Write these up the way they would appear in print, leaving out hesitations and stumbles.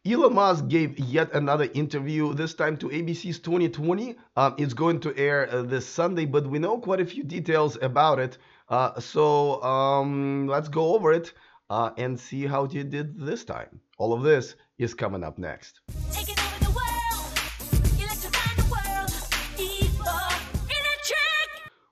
Elon Musk gave yet another interview, this time to ABC's 2020. It's going to air this Sunday, but we know quite a few details about it. So let's go over it and see how he did this time. All of this is coming up next. Taking over the world, electrifying the world, E4 Electric.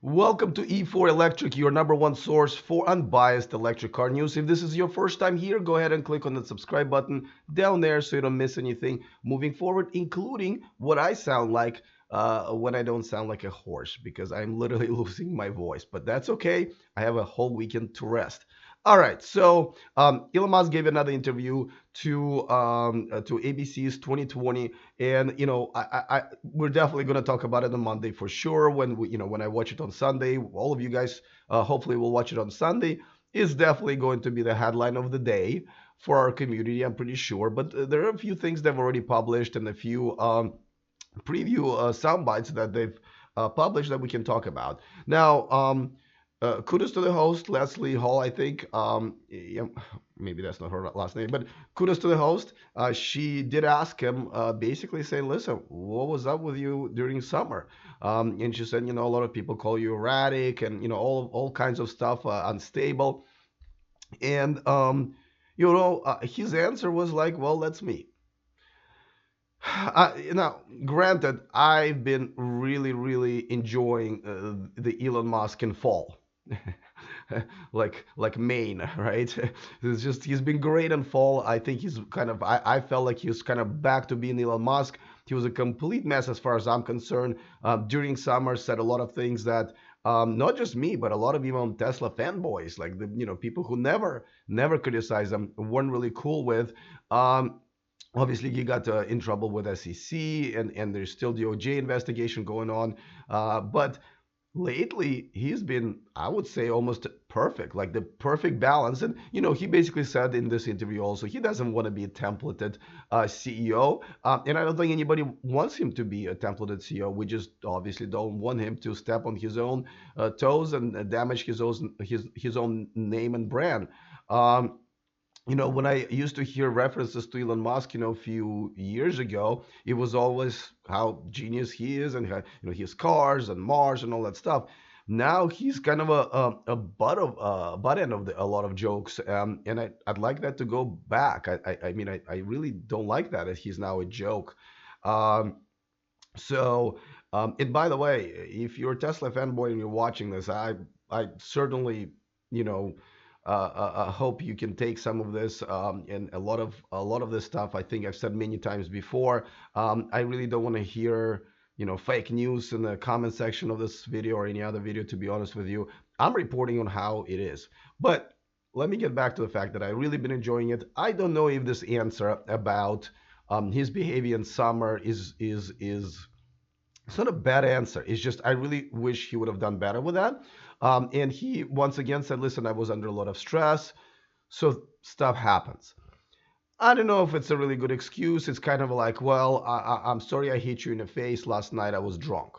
Welcome to E4 Electric, your number one source for unbiased electric car news. If this is your first time here, go ahead and click on the subscribe button down there so you don't miss anything moving forward, including what I sound like when I don't sound like a horse, because I'm literally losing my voice. But that's okay. I have a whole weekend to rest. All right, so Elon Musk gave another interview to ABC's 2020, and we're definitely going to talk about it on Monday for sure. When I watch it on Sunday, all of you guys hopefully will watch it on Sunday. Is definitely going to be the headline of the day for our community, I'm pretty sure. But there are a few things they've already published and a few preview sound bites that they've published that we can talk about now. Kudos to the host, Leslie Hall, I think. Yeah, maybe that's not her last name, but kudos to the host. She did ask him, basically saying, listen, what was up with you during summer? And she said, a lot of people call you erratic and, all kinds of stuff, unstable. And, his answer was like, well, that's me. Now, granted, I've been really, really enjoying the Elon Musk in fall. like Maine, right? It's just he's been great in fall. I think he's kind of I felt like he was kind of back to being Elon Musk. He was a complete mess as far as I'm concerned. During summer, said a lot of things that not just me, but a lot of even Tesla fanboys, like the people who never criticized them, weren't really cool with. Obviously, he got in trouble with SEC, and there's still DOJ investigation going on. But lately, he's been, I would say, almost perfect, like the perfect balance. And, he basically said in this interview also, he doesn't want to be a templated CEO. And I don't think anybody wants him to be a templated CEO. We just obviously don't want him to step on his own toes and damage his own name and brand. When I used to hear references to Elon Musk, a few years ago, it was always how genius he is and how, his cars and Mars and all that stuff. Now he's kind of a butt end of a lot of jokes, and I'd like that to go back. I really don't like that he's now a joke. Um, and by the way, if you're a Tesla fanboy and you're watching this, I certainly, you know, hope you can take some of this and a lot of this stuff. I think I've said many times before. I really don't want to hear fake news in the comment section of this video or any other video. To be honest with you, I'm reporting on how it is. But let me get back to the fact that I really been enjoying it. I don't know if this answer about his behavior in summer is it's not a bad answer. It's just I really wish he would have done better with that. And he once again said, "Listen, I was under a lot of stress, so stuff happens." I don't know if it's a really good excuse. It's kind of like, well, I'm sorry I hit you in the face last night. I was drunk.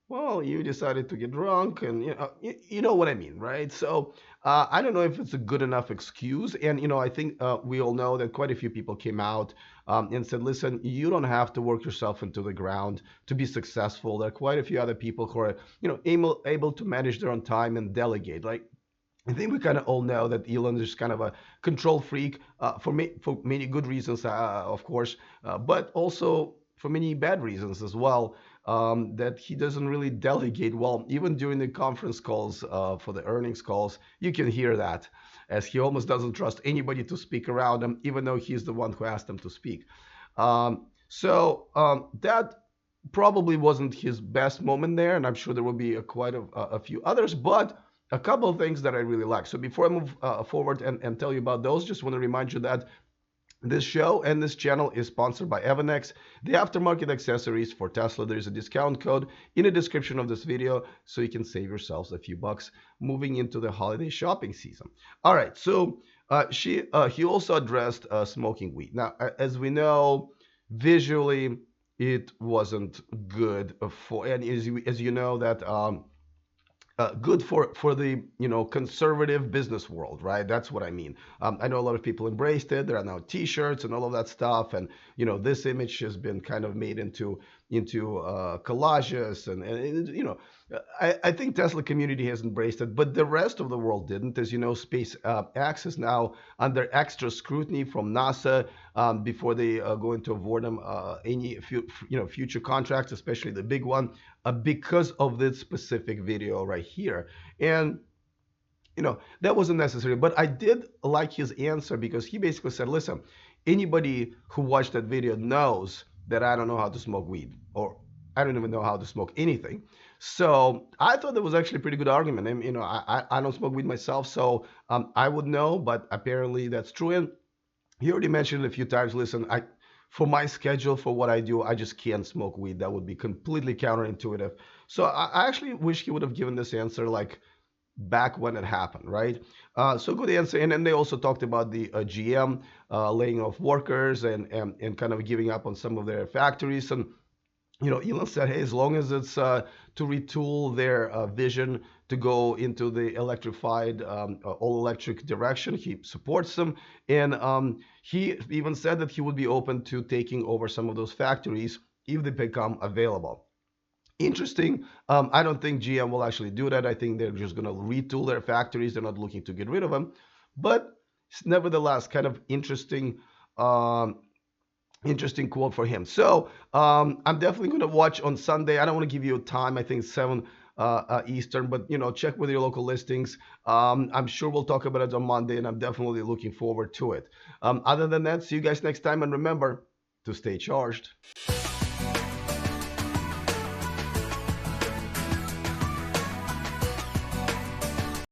Well, you decided to get drunk, and you know what I mean, right? So I don't know if it's a good enough excuse. And I think we all know that quite a few people came out and said, "Listen, you don't have to work yourself into the ground to be successful." There are quite a few other people who are, able to manage their own time and delegate. Like I think we kind of all know that Elon is kind of a control freak for many good reasons, of course, but also for many bad reasons as well. That he doesn't really delegate well. Even during the conference calls for the earnings calls, you can hear that, as he almost doesn't trust anybody to speak around him, even though he's the one who asked them to speak. That probably wasn't his best moment there, and I'm sure there will be quite a few others, but a couple of things that I really like. So before I move forward and tell you about those, just want to remind you that this show and this channel is sponsored by Evanex, the aftermarket accessories for Tesla. There's a discount code in the description of this video, so you can save yourselves a few bucks moving into the holiday shopping season. All right, so he also addressed smoking weed. Now, as we know, visually it wasn't good for, and as you know that good for the conservative business world, right? That's what I mean. I know a lot of people embraced it. There are now T-shirts and all of that stuff, and this image has been kind of made into collages, and I think Tesla community has embraced it, but the rest of the world didn't. As you know, Space X is now under extra scrutiny from NASA before they go into award them any future contracts, especially the big one, because of this specific video right here. And that wasn't necessary, but I did like his answer because he basically said, listen, anybody who watched that video knows that I don't know how to smoke weed, or I don't even know how to smoke anything. So I thought that was actually a pretty good argument. And I don't smoke weed myself, so I would know, but apparently that's true. And he already mentioned it a few times. Listen, I for my schedule, for what I do, I just can't smoke weed. That would be completely counterintuitive. So I actually wish he would have given this answer like back when it happened, right? So good answer. And then they also talked about the GM laying off workers and kind of giving up on some of their factories. And Elon said, hey, as long as it's to retool their vision to go into the electrified, all electric direction, he supports them. And he even said that he would be open to taking over some of those factories if they become available. Interesting. I don't think GM will actually do that. I think they're just going to retool their factories. They're not looking to get rid of them. But nevertheless, kind of interesting quote for him. So I'm definitely going to watch on Sunday. I don't want to give you a time. I think 7 Eastern, but check with your local listings. I'm sure we'll talk about it on Monday, and I'm definitely looking forward to it. Other than that, see you guys next time, and remember to stay charged.